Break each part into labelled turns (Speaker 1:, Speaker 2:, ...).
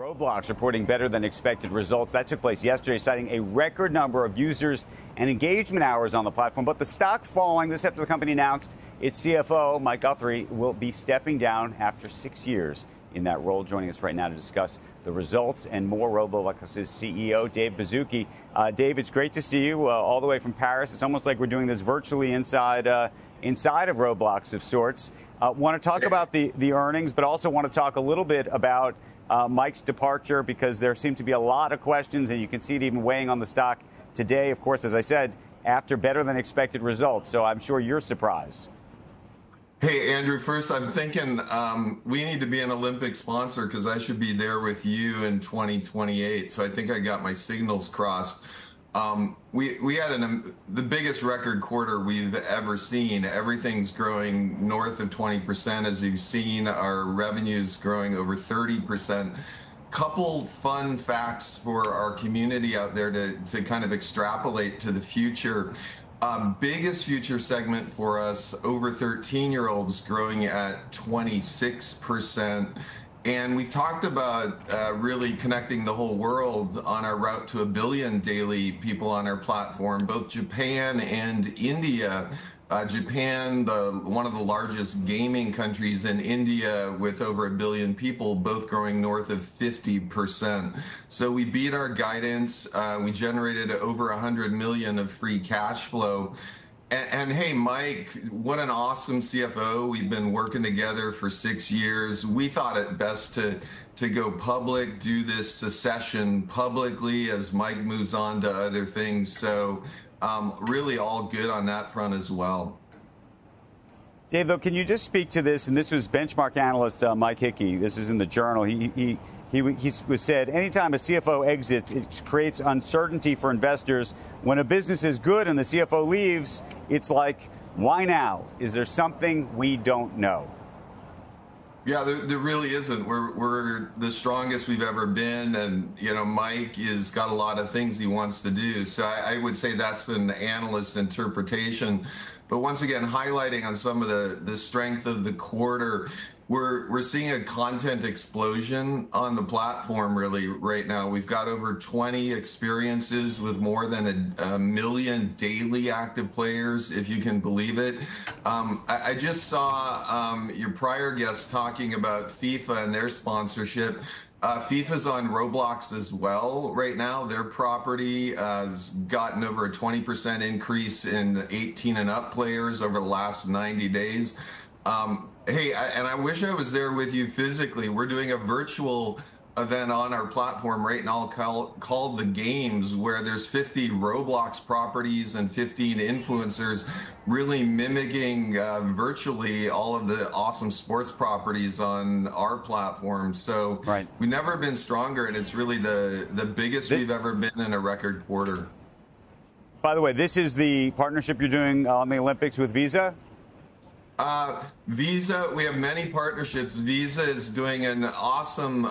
Speaker 1: Roblox reporting better than expected results. That took place yesterday, citing a record number of users and engagement hours on the platform. But the stock falling this after the company announced its CFO, Mike Guthrie, will be stepping down after 6 years in that role. Joining us right now to discuss the results and more, Roblox's CEO, Dave Baszucki. Dave, it's great to see you all the way from Paris. It's almost like we're doing this virtually inside of Roblox of sorts. Want to talk about the earnings, but also want to talk a little bit about Mike's departure, because there seem to be a lot of questions, and you can see it even weighing on the stock today, of course, as I said, after better than expected results. So I'm sure you're surprised.
Speaker 2: Hey, Andrew, first, I'm thinking we need to be an Olympic sponsor, because I should be there with you in 2028. So I think I got my signals crossed. We had the biggest record quarter we've ever seen. Everything's growing north of 20%. As you've seen, our revenues growing over 30%. Couple fun facts for our community out there to kind of extrapolate to the future. Biggest future segment for us, over 13-year-olds growing at 26%. And we've talked about really connecting the whole world on our route to 1 billion daily people on our platform, both Japan and India. Japan, one of the largest gaming countries, in India with over 1 billion people, both growing north of 50%. So we beat our guidance. We generated over 100 million of free cash flow. And hey, Mike, what an awesome CFO. We've been working together for 6 years. We thought it best to go public, do this secession publicly as Mike moves on to other things. So really all good on that front as well.
Speaker 1: Dave, though, can you just speak to this? And this was benchmark analyst Mike Hickey. This is in the Journal. He was said, anytime a CFO exits, it creates uncertainty for investors. When a business is good and the CFO leaves, it's like, why now? Is there something we don't know?
Speaker 2: Yeah, there really isn't. We're the strongest we've ever been, and Mike has got a lot of things he wants to do. So I would say that's an analyst interpretation. But once again, highlighting on some of the strength of the quarter, we're seeing a content explosion on the platform really right now. We've got over 20 experiences with more than a million daily active players, if you can believe it. I just saw your prior guest talking about FIFA and their sponsorship. FIFA's on Roblox as well right now. Their property has gotten over a 20% increase in 18 and up players over the last 90 days. Hey, and I wish I was there with you physically. We're doing a virtual event on our platform right now called The Games, where there's 50 Roblox properties and 15 influencers really mimicking virtually all of the awesome sports properties on our platform. So we've never been stronger, and it's really the biggest we've ever been in a record quarter.
Speaker 1: By the way, this is the partnership you're doing on the Olympics with Visa?
Speaker 2: Visa, we have many partnerships. Visa is doing an awesome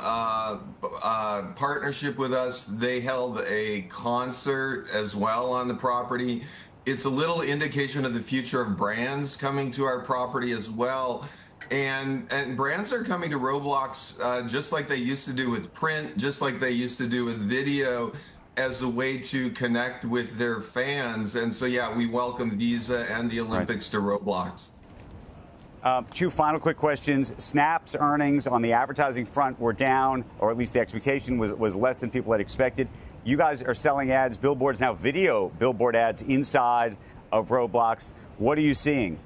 Speaker 2: partnership with us. They held a concert as well on the property. It's a little indication of the future of brands coming to our property as well. And brands are coming to Roblox just like they used to do with print, just like they used to do with video, as a way to connect with their fans. And so, yeah, we welcome Visa and the Olympics to Roblox.
Speaker 1: Two final quick questions. Snap's earnings on the advertising front were down, or at least the expectation was less than people had expected. You guys are selling ads, billboards, now video billboard ads inside of Roblox. What are you seeing?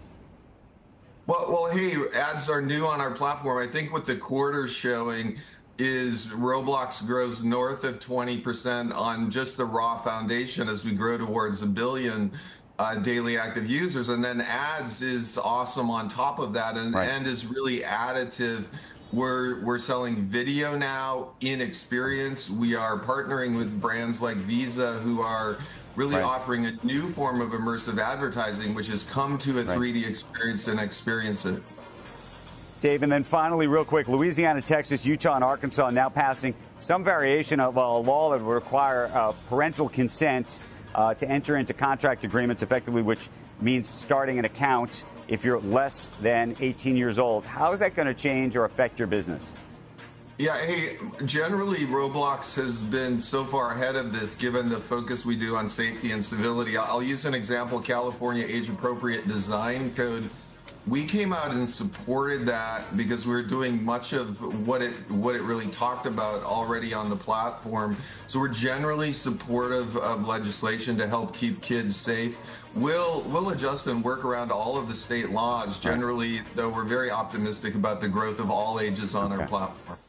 Speaker 2: Well, hey, ads are new on our platform. I think what the quarter's showing is Roblox grows north of 20% on just the raw foundation as we grow towards 1 billion daily active users, and then ads is awesome on top of that, and is really additive. We're selling video now in experience. We are partnering with brands like Visa, who are really offering a new form of immersive advertising, which has come to a 3D experience and experience it.
Speaker 1: Dave, and then finally, real quick, Louisiana, Texas, Utah, and Arkansas now passing some variation of a law that would require parental consent to enter into contract agreements, effectively, which means starting an account if you're less than 18 years old. How is that going to change or affect your business?
Speaker 2: Yeah, hey, generally Roblox has been so far ahead of this given the focus we do on safety and civility. I'll use an example, California age-appropriate design code. We came out and supported that because we were doing much of what it really talked about already on the platform. So we're generally supportive of legislation to help keep kids safe. We'll adjust and work around all of the state laws. Generally, though, we're very optimistic about the growth of all ages on our platform.